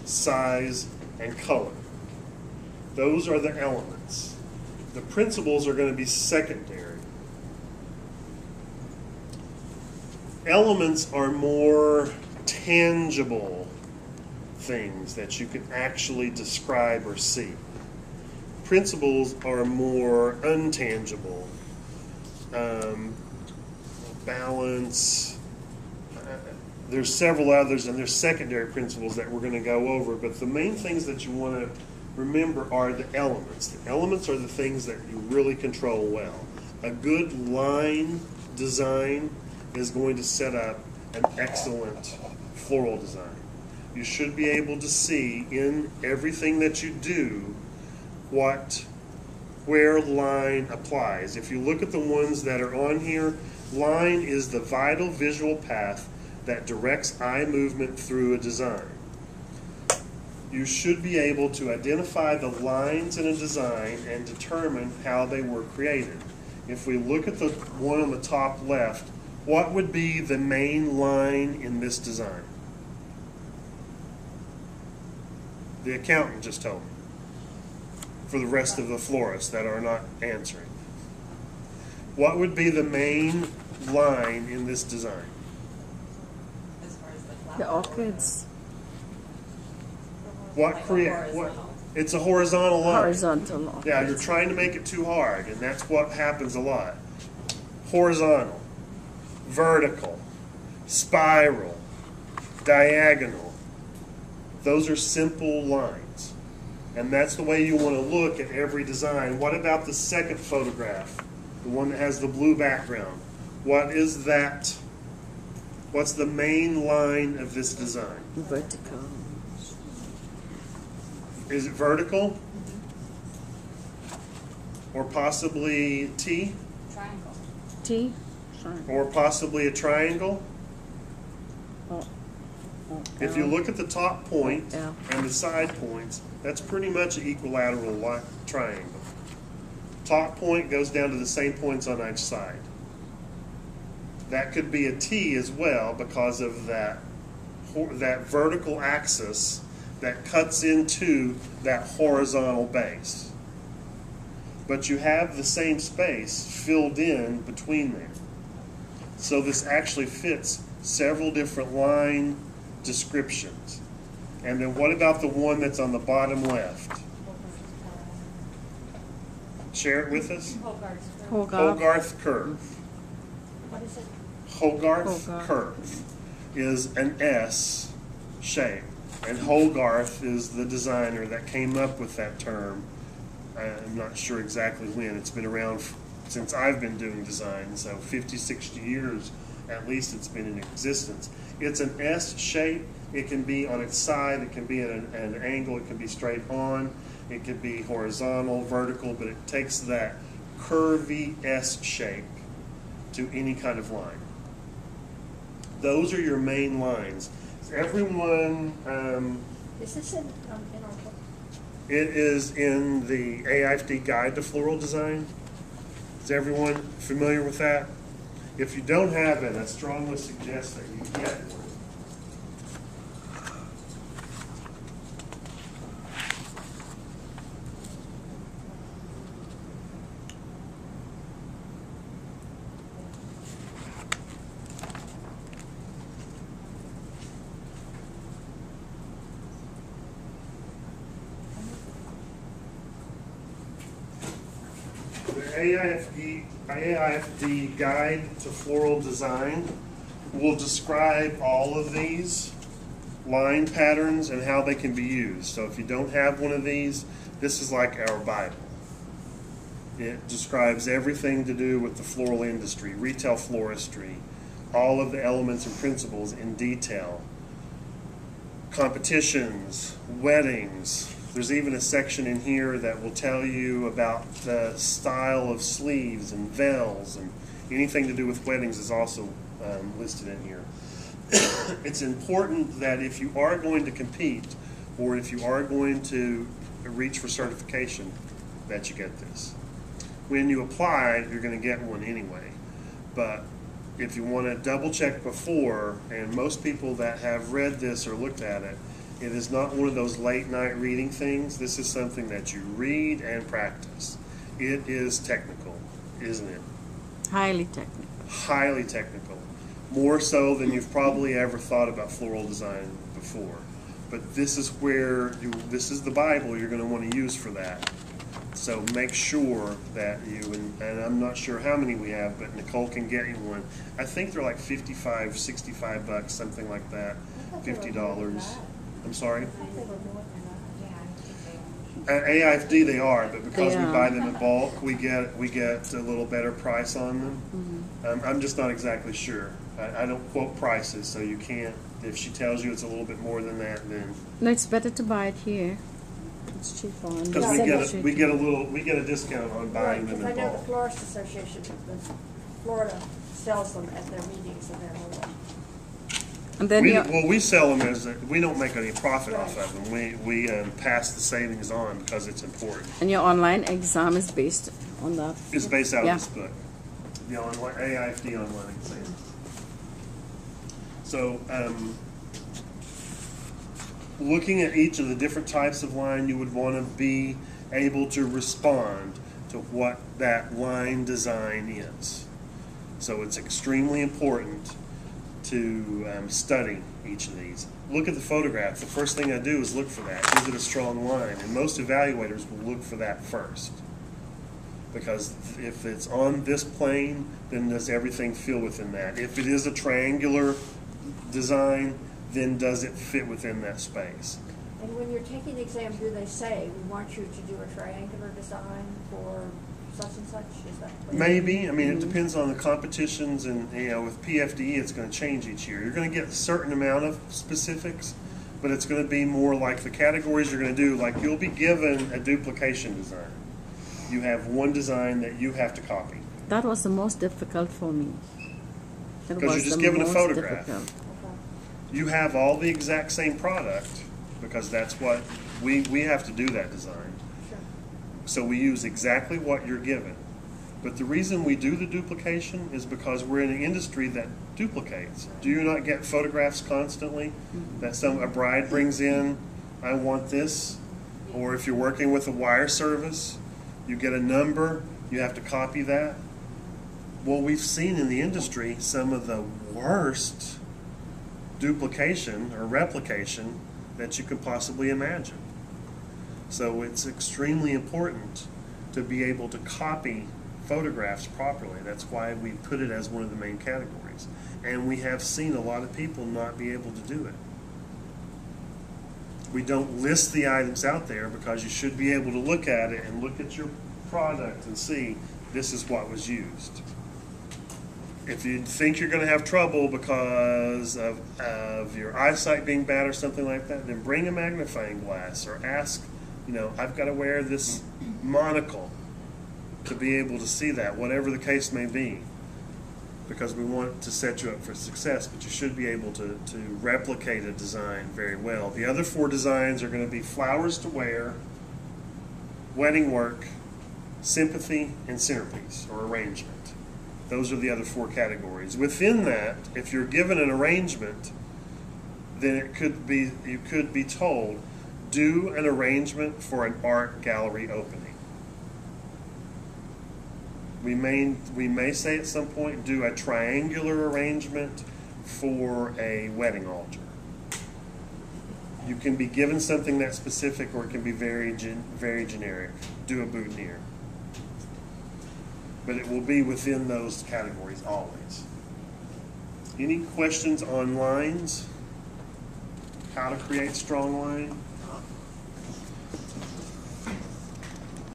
size, and color. Those are the elements. The principles are going to be secondary. Elements are more tangible things that you can actually describe or see. Principles are more untangible. Balance. There's several others, and there's secondary principles that we're going to go over, but the main things that you want to remember are the elements. The elements are the things that you really control well. A good line design is going to set up an excellent floral design. You should be able to see in everything that you do where line applies. If you look at the ones that are on here, line is the vital visual path that directs eye movement through a design. You should be able to identify the lines in a design and determine how they were created. If we look at the one on the top left, what would be the main line in this design? The accountant just told me. For the rest of the florists that are not answering. What would be the main line in this design? As far as The orchids. It's a horizontal line. Horizontal line. Yeah, you're trying to make it too hard, and that's what happens a lot. Horizontal, vertical, spiral, diagonal. Those are simple lines. And that's the way you want to look at every design. What about the second photograph? The one that has the blue background. What is that? What's the main line of this design? Vertical. Is it vertical? Or possibly T? triangle. T. Triangle. Or possibly a triangle? If you look at the top point and the side points, that's pretty much an equilateral triangle. Top point goes down to the same points on each side. That could be a T as well because of that vertical axis that cuts into that horizontal base. But you have the same space filled in between there. So this actually fits several different line descriptions. And then what about the one that's on the bottom left? Share it with us. Hogarth curve. What is it? Hogarth curve is an S shape. And Hogarth is the designer that came up with that term. I'm not sure exactly when. It's been around since I've been doing design, so 50, 60 years at least it's been in existence. It's an S shape. It can be on its side, it can be at an angle, it can be straight on, it could be horizontal, vertical, but it takes that curvy S shape to any kind of line. Those are your main lines. Everyone, Is this in our book? it is in the AIFD Guide to Floral Design. Is everyone familiar with that? If you don't have it, I strongly suggest that you get one. The AIFD Guide to Floral Design will describe all of these line patterns and how they can be used. So if you don't have one of these, this is like our Bible. It describes everything to do with the floral industry, retail floristry, all of the elements and principles in detail. Competitions, weddings. There's even a section in here that will tell you about the style of sleeves and veils, and anything to do with weddings is also listed in here. It's important that if you are going to compete or if you are going to reach for certification, that you get this. When you apply, you're going to get one anyway. But if you want to double check before, and most people that have read this or looked at it It is not one of those late night reading things. This is something that you read and practice. It is technical, isn't it? Highly technical. Highly technical. More so than you've probably ever thought about floral design before. But this is where this is the Bible you're going to want to use for that. So make sure that and I'm not sure how many we have, but Nicole can get you one. I think they're like $55, $65, something like that. $50. I'm sorry? At AIFD they are, but because we buy them in bulk, we get a little better price on them. I'm just not exactly sure. I don't quote prices, so you can't. If she tells you it's a little bit more than that, then No, it's better to buy it here. It's cheaper. because we get a discount on buying them Because in I know bulk. the Florist Association, Florida sells them at their meetings and their little. And then We sell them we don't make any profit off of them. We pass the savings on because it's important. and your online exam is based on that. It's based out Yeah. of this book, the online AIFD online exam. So, looking at each of the different types of line, you would want to be able to respond to what that line design is. So it's extremely important to study each of these. Look at the photograph. The first thing I do is look for that. Is it a strong line? And most evaluators will look for that first. Because if it's on this plane, then does everything fit within that? If it is a triangular design, then does it fit within that space? And when you're taking the exam, do they say, we want you to do a triangular design for such and such? Is that what Maybe. I mean, it depends on the competitions, and with PFDE, it's going to change each year. You're going to get a certain amount of specifics, but it's going to be more like the categories you're going to do. Like you'll be given a duplication design. You have one design that you have to copy. That was the most difficult for me. Because you're just given a photograph. Difficult. You have all the exact same product, because that's what we have to do that design. Sure. So we use exactly what you're given. But the reason we do the duplication is because we're in an industry that duplicates. Do you not get photographs constantly that a bride brings in, I want this? Or if you're working with a wire service, you get a number, you have to copy that. Well, we've seen in the industry some of the worst duplication or replication that you could possibly imagine. So it's extremely important to be able to copy photographs properly. That's why we put it as one of the main categories. And we have seen a lot of people not be able to do it. We don't list the items out there because you should be able to look at it and look at your product and see this is what was used. If you think you're going to have trouble because of your eyesight being bad or something like that, then bring a magnifying glass or ask, I've got to wear this monocle to be able to see that, whatever the case may be, because we want to set you up for success, but you should be able to replicate a design very well. The other 4 designs are going to be flowers to wear, wedding work, sympathy, and centerpiece or arrangement. Those are the other 4 categories. Within that, if you're given an arrangement, then you could be told, do an arrangement for an art gallery opening. We may say at some point, do a triangular arrangement for a wedding altar. You can be given something that's specific, or it can be very generic. Do a boutonniere. But it will be within those categories always. Any questions on lines? How to create strong line?